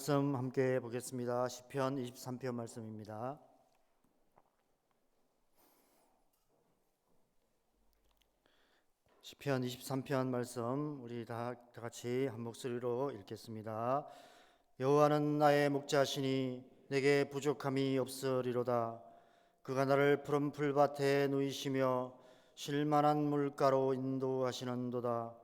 말씀 함께 보겠습니다. 시편 23편 말씀입니다. 시편 23편 말씀 우리 다 같이 한 목소리로 읽겠습니다. 여호와는 나의 목자시니 내게 부족함이 없으리로다. 그가 나를 푸른 풀밭에 누이시며 쉴만한 물가로 인도하시는도다.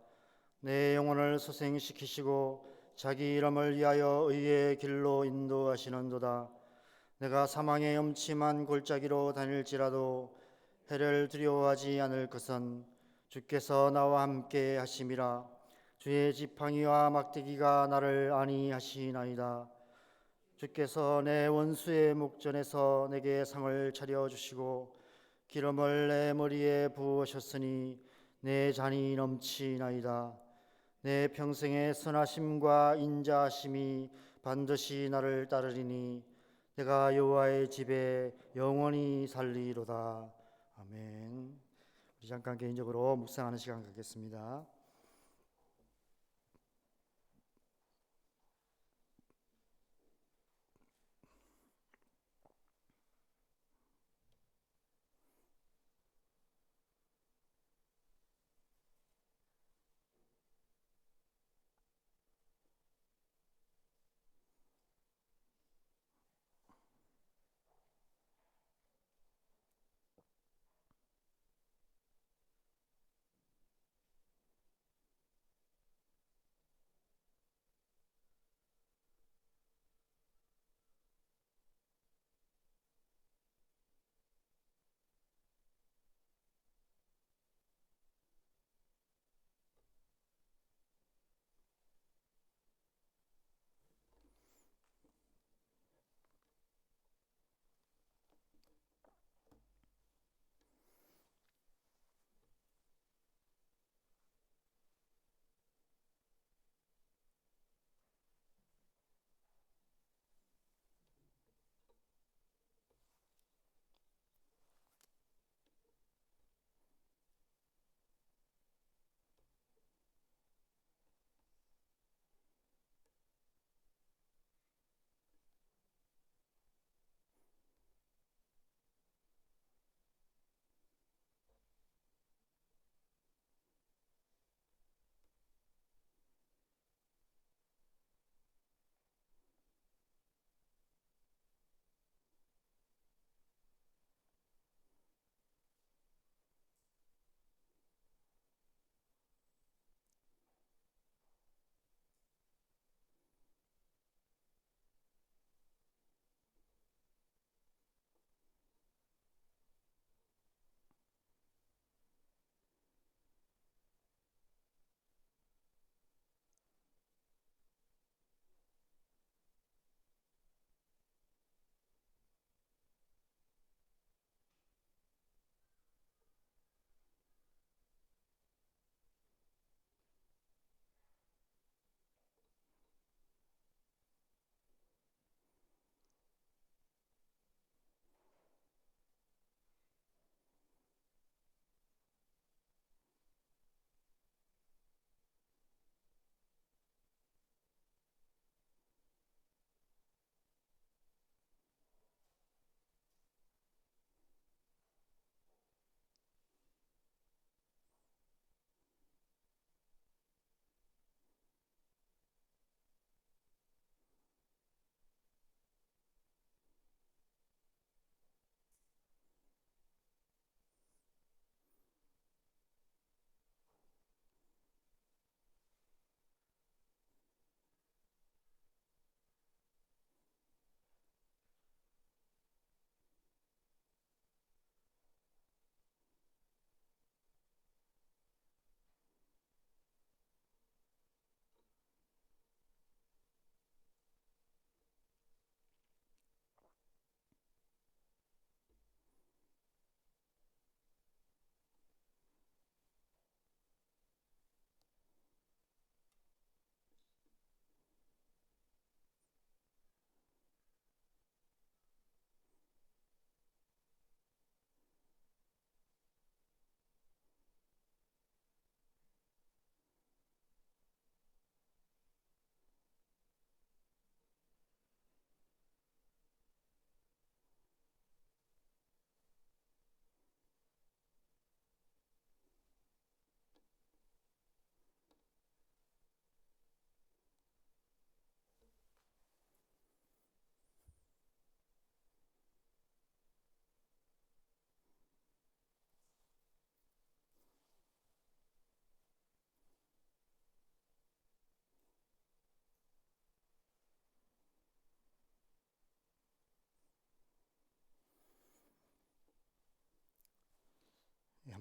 내 영혼을 소생시키시고 자기 이름을 위하여 의의 길로 인도하시는도다. 내가 사망의 음침한 골짜기로 다닐지라도 해를 두려워하지 않을 것은 주께서 나와 함께 하심이라. 주의 지팡이와 막대기가 나를 안위하시나이다. 주께서 내 원수의 목전에서 내게 상을 차려주시고 기름을 내 머리에 부으셨으니 내 잔이 넘치나이다. 내 평생의 선하심과 인자하심이 반드시 나를 따르리니 내가 여호와의 집에 영원히 살리로다. 아멘. 우리 잠깐 개인적으로 묵상하는 시간 갖겠습니다.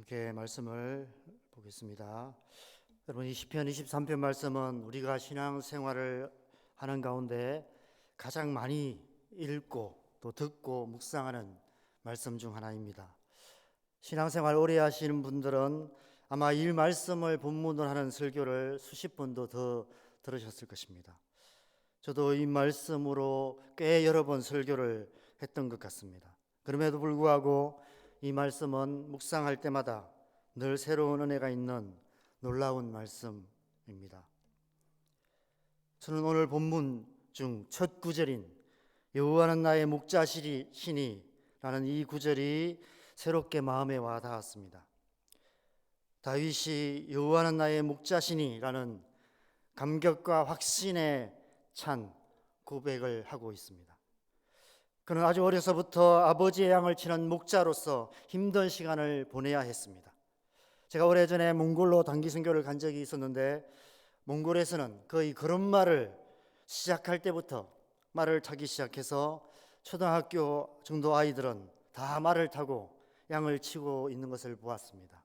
함께 말씀을 보겠습니다. 여러분, 이 시편 23편 말씀은 우리가 신앙생활을 하는 가운데 가장 많이 읽고 또 듣고 묵상하는 말씀 중 하나입니다. 신앙생활 오래 하시는 분들은 아마 이 말씀을 본문으로 하는 설교를 수십 번도 더 들으셨을 것입니다. 저도 이 말씀으로 꽤 여러 번 설교를 했던 것 같습니다. 그럼에도 불구하고 이 말씀은 묵상할 때마다 늘 새로운 은혜가 있는 놀라운 말씀입니다. 저는 오늘 본문 중 첫 구절인 여호와는 나의 목자시니 라는 이 구절이 새롭게 마음에 와 닿았습니다. 다윗이 여호와는 나의 목자시니 라는 감격과 확신에 찬 고백을 하고 있습니다. 그는 아주 어려서부터 아버지의 양을 치는 목자로서 힘든 시간을 보내야 했습니다. 제가 오래전에 몽골로 단기 선교를 간 적이 있었는데 몽골에서는 거의 걸음마를 시작할 때부터 말을 타기 시작해서 초등학교 정도 아이들은 다 말을 타고 양을 치고 있는 것을 보았습니다.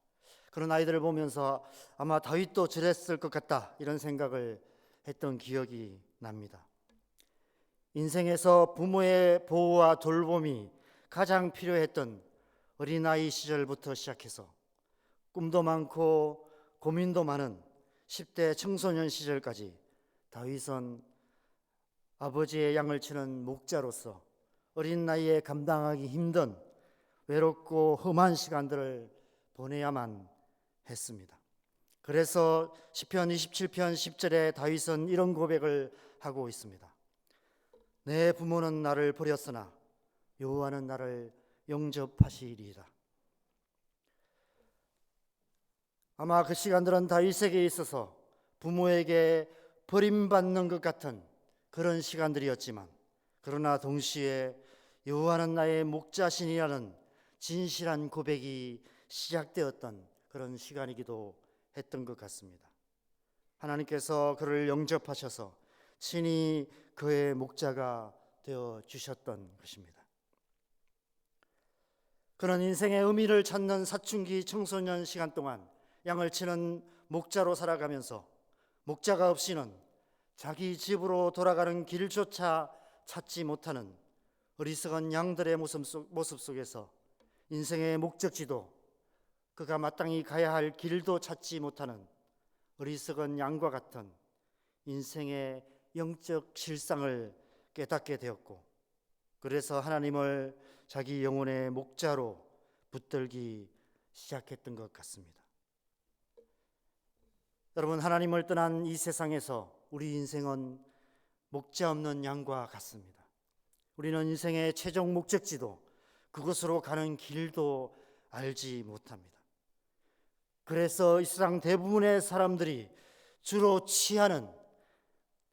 그런 아이들을 보면서 아마 다윗도 저랬을 것 같다 이런 생각을 했던 기억이 납니다. 인생에서 부모의 보호와 돌봄이 가장 필요했던 어린아이 시절부터 시작해서 꿈도 많고 고민도 많은 10대 청소년 시절까지 다윗은 아버지의 양을 치는 목자로서 어린 나이에 감당하기 힘든 외롭고 험한 시간들을 보내야만 했습니다. 그래서 시편 27편 10절에 다윗은 이런 고백을 하고 있습니다. 내 부모는 나를 버렸으나 여호와는 나를 영접하시리이다. 아마 그 시간들은 다윗에게 있어서 부모에게 버림받는 것 같은 그런 시간들이었지만, 그러나 동시에 여호와는 나의 목자시니라는 진실한 고백이 시작되었던 그런 시간이기도 했던 것 같습니다. 하나님께서 그를 영접하셔서 친히 그의 목자가 되어 주셨던 것입니다. 그런 인생의 의미를 찾는 사춘기 청소년 시간 동안 양을 치는 목자로 살아가면서 목자가 없이는 자기 집으로 돌아가는 길조차 찾지 못하는 어리석은 양들의 모습 속에서 인생의 목적지도 그가 마땅히 가야 할 길도 찾지 못하는 어리석은 양과 같은 인생의 영적 실상을 깨닫게 되었고, 그래서 하나님을 자기 영혼의 목자로 붙들기 시작했던 것 같습니다. 여러분, 하나님을 떠난 이 세상에서 우리 인생은 목자 없는 양과 같습니다. 우리는 인생의 최종 목적지도 그곳으로 가는 길도 알지 못합니다. 그래서 이 세상 대부분의 사람들이 주로 취하는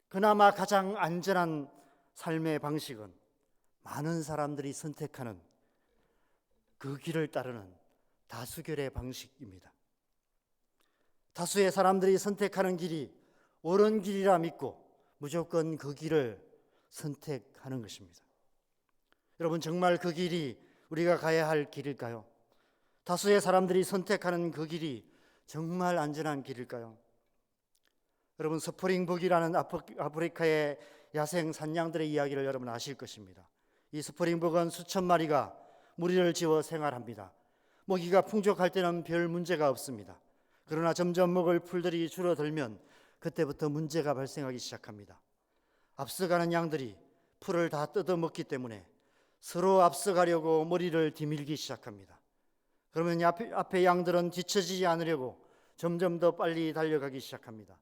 그나마 가장 안전한 삶의 방식은 많은 사람들이 선택하는 그 길을 따르는 다수결의 방식입니다. 다수의 사람들이 선택하는 길이 옳은 길이라 믿고 무조건 그 길을 선택하는 것입니다. 여러분, 정말 그 길이 우리가 가야 할 길일까요? 다수의 사람들이 선택하는 그 길이 정말 안전한 길일까요? 여러분, 스프링북이라는 아프리카의 야생 산양들의 이야기를 여러분 아실 것입니다. 이 스프링북은 수천 마리가 무리를 지어 생활합니다. 먹이가 풍족할 때는 별 문제가 없습니다. 그러나 점점 먹을 풀들이 줄어들면 그때부터 문제가 발생하기 시작합니다. 앞서가는 양들이 풀을 다 뜯어먹기 때문에 서로 앞서가려고 머리를 디밀기 시작합니다. 그러면 앞에 양들은 뒤처지지 않으려고 점점 더 빨리 달려가기 시작합니다.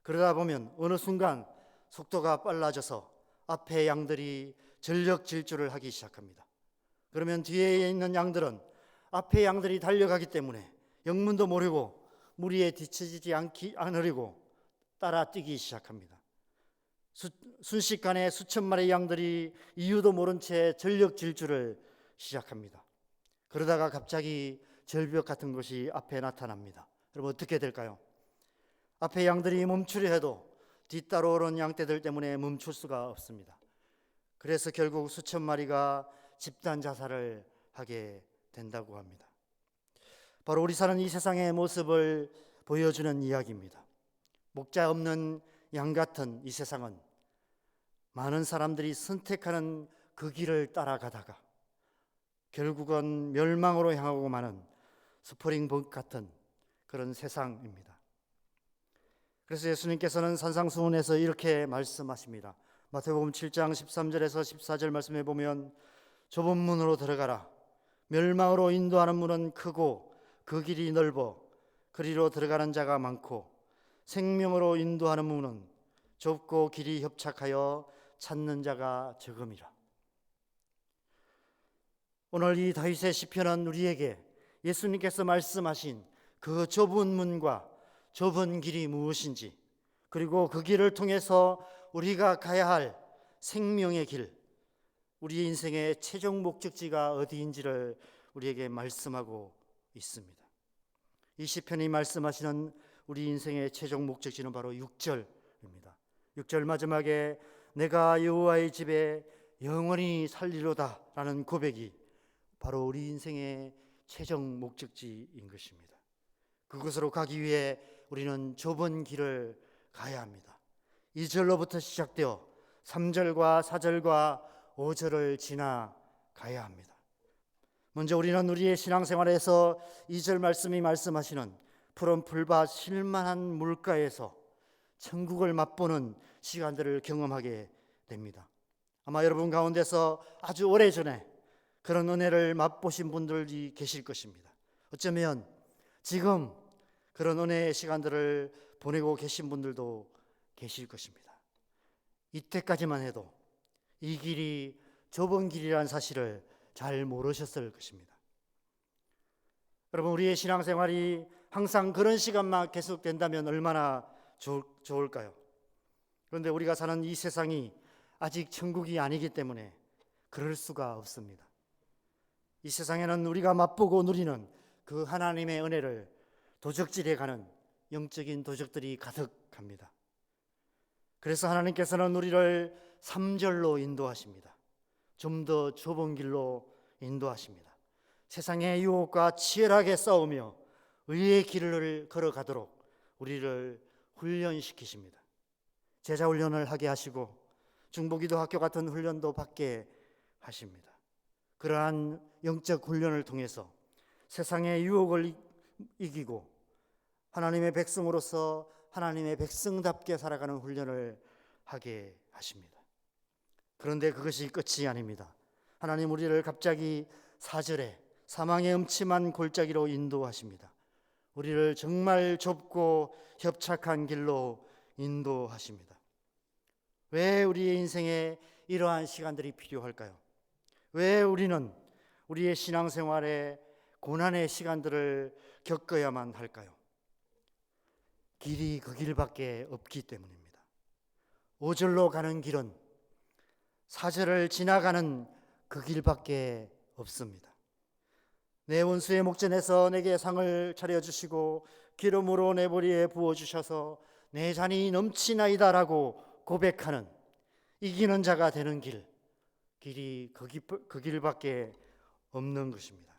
그러다 보면 어느 순간 속도가 빨라져서 앞에 양들이 전력 질주를 하기 시작합니다. 그러면 뒤에 있는 양들은 앞에 양들이 달려가기 때문에 영문도 모르고 무리에 뒤처지지 않으려고 따라 뛰기 시작합니다. 순식간에 수천 마리의 양들이 이유도 모른 채 전력 질주를 시작합니다. 그러다가 갑자기 절벽 같은 것이 앞에 나타납니다. 여러분, 어떻게 될까요? 앞에 양들이 멈추려 해도 뒤따라 오는 양떼들 때문에 멈출 수가 없습니다. 그래서 결국 수천 마리가 집단 자살을 하게 된다고 합니다. 바로 우리 사는 이 세상의 모습을 보여주는 이야기입니다. 목자 없는 양 같은 이 세상은 많은 사람들이 선택하는 그 길을 따라가다가 결국은 멸망으로 향하고 마는 스프링북 같은 그런 세상입니다. 그래서 예수님께서는 산상수훈에서 이렇게 말씀하십니다. 마태복음 7장 13절에서 14절 말씀해 보면 좁은 문으로 들어가라. 멸망으로 인도하는 문은 크고 그 길이 넓어 그리로 들어가는 자가 많고 생명으로 인도하는 문은 좁고 길이 협착하여 찾는 자가 적음이라. 오늘 이 다윗의 시편은 우리에게 예수님께서 말씀하신 그 좁은 문과 좁은 길이 무엇인지, 그리고 그 길을 통해서 우리가 가야 할 생명의 길, 우리 인생의 최종 목적지가 어디인지를 우리에게 말씀하고 있습니다. 이 시편이 말씀하시는 우리 인생의 최종 목적지는 바로 6절입니다. 6절 마지막에 내가 여호와의 집에 영원히 살리로다 라는 고백이 바로 우리 인생의 최종 목적지인 것입니다. 그곳으로 가기 위해 우리는 좁은 길을 가야 합니다. 2절로부터 시작되어 3절과 4절과 5절을 지나가야 합니다. 먼저 우리는 우리의 신앙생활에서 2절 말씀이 말씀하시는 푸른 풀밭 쉴만한 물가에서 천국을 맛보는 시간들을 경험하게 됩니다. 아마 여러분 가운데서 아주 오래전에 그런 은혜를 맛보신 분들이 계실 것입니다. 어쩌면 지금 그런 은혜의 시간들을 보내고 계신 분들도 계실 것입니다. 이때까지만 해도 이 길이 좁은 길이라는 사실을 잘 모르셨을 것입니다. 여러분, 우리의 신앙생활이 항상 그런 시간만 계속된다면 얼마나 좋을까요? 그런데 우리가 사는 이 세상이 아직 천국이 아니기 때문에 그럴 수가 없습니다. 이 세상에는 우리가 맛보고 누리는 그 하나님의 은혜를 도적질해 가는 영적인 도적들이 가득합니다. 그래서 하나님께서는 우리를 3절로 인도하십니다. 좀 더 좁은 길로 인도하십니다. 세상의 유혹과 치열하게 싸우며 의의 길을 걸어가도록 우리를 훈련시키십니다. 제자 훈련을 하게 하시고 중보기도 학교 같은 훈련도 받게 하십니다. 그러한 영적 훈련을 통해서 세상의 유혹을 이기고 하나님의 백성으로서 하나님의 백성답게 살아가는 훈련을 하게 하십니다. 그런데 그것이 끝이 아닙니다. 하나님 우리를 갑자기 4절에 사망의 음침한 골짜기로 인도하십니다. 우리를 정말 좁고 협착한 길로 인도하십니다. 왜 우리의 인생에 이러한 시간들이 필요할까요? 왜 우리는 우리의 신앙생활에 고난의 시간들을 겪어야만 할까요? 길이 그 길밖에 없기 때문입니다. 5절로 가는 길은 4절을 지나가는 그 길밖에 없습니다. 내 원수의 목전에서 내게 상을 차려주시고 기름으로 내 머리에 부어주셔서 내 잔이 넘치나이다라고 고백하는 이기는 자가 되는 길이 그 길밖에 없는 것입니다.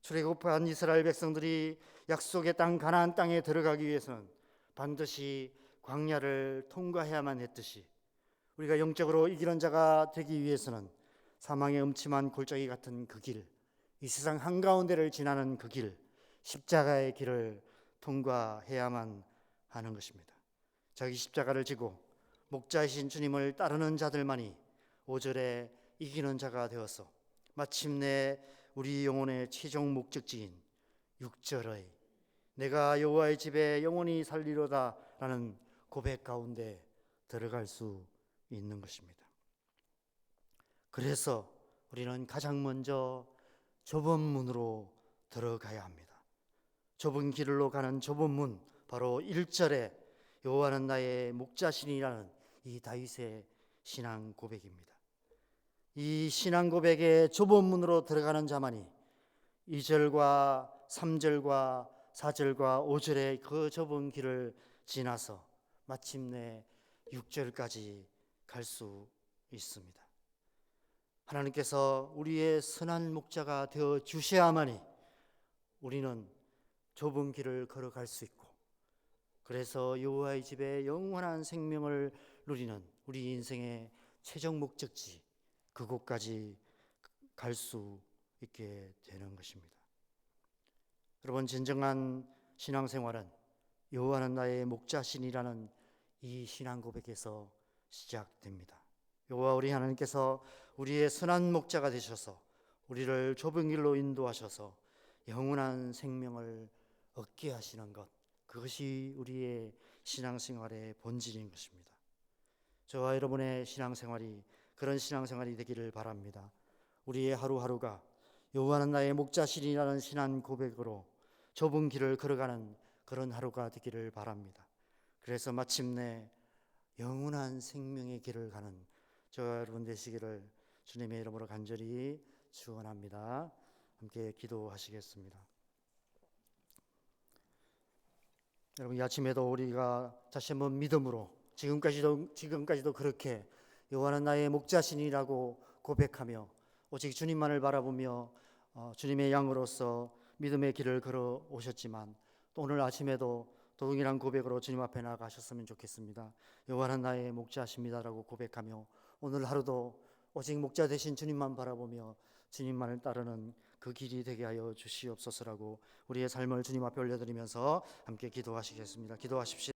출애굽한 이스라엘 백성들이 약속의 땅 가나안 땅에 들어가기 위해서는 반드시 광야를 통과해야만 했듯이 우리가 영적으로 이기는 자가 되기 위해서는 사망의 음침한 골짜기 같은 그 길, 이 세상 한가운데를 지나는 그 길, 십자가의 길을 통과해야만 하는 것입니다. 자기 십자가를 지고 목자이신 주님을 따르는 자들만이 5절에 이기는 자가 되어서 마침내 우리 영혼의 최종 목적지인 6절의 내가 여호와의 집에 영원히 살리로다 라는 고백 가운데 들어갈 수 있는 것입니다. 그래서 우리는 가장 먼저 좁은 문으로 들어가야 합니다. 좁은 길로 가는 좁은 문, 바로 1절에 여호와는 나의 목자시니라는 이 다윗의 신앙 고백입니다. 이 신앙 고백의 좁은 문으로 들어가는 자만이 2절과 3절과 4절과 5절의 그 좁은 길을 지나서 마침내 6절까지 갈 수 있습니다. 하나님께서 우리의 선한 목자가 되어 주셔야만이 우리는 좁은 길을 걸어갈 수 있고, 그래서 여호와의 집에 영원한 생명을 누리는 우리 인생의 최종 목적지, 그곳까지 갈 수 있게 되는 것입니다. 여러분, 진정한 신앙생활은 여호와는 나의 목자신이라는 이 신앙 고백에서 시작됩니다. 여호와 우리 하나님께서 우리의 선한 목자가 되셔서 우리를 좁은 길로 인도하셔서 영원한 생명을 얻게 하시는 것, 그것이 우리의 신앙생활의 본질인 것입니다. 저와 여러분의 신앙생활이 그런 신앙생활이 되기를 바랍니다. 우리의 하루하루가 여호와는 나의 목자신이라는 신앙 고백으로 좁은 길을 걸어가는 그런 하루가 되기를 바랍니다. 그래서 마침내 영원한 생명의 길을 가는 저와 여러분 되시기를 주님의 이름으로 간절히 축원합니다. 함께 기도하시겠습니다. 여러분, 이 아침에도 우리가 다시 한번 믿음으로 지금까지도 그렇게 여호와는 나의 목자신이라고 고백하며 오직 주님만을 바라보며 주님의 양으로서 믿음의 길을 걸어 오셨지만, 또 오늘 아침에도 동일한 고백으로 주님 앞에 나가셨으면 좋겠습니다. 여호와는 나의 목자십니다라고 고백하며 오늘 하루도 오직 목자 되신 주님만 바라보며 주님만을 따르는 그 길이 되게 하여 주시옵소서라고 우리의 삶을 주님 앞에 올려드리면서 함께 기도하시겠습니다. 기도하십시오.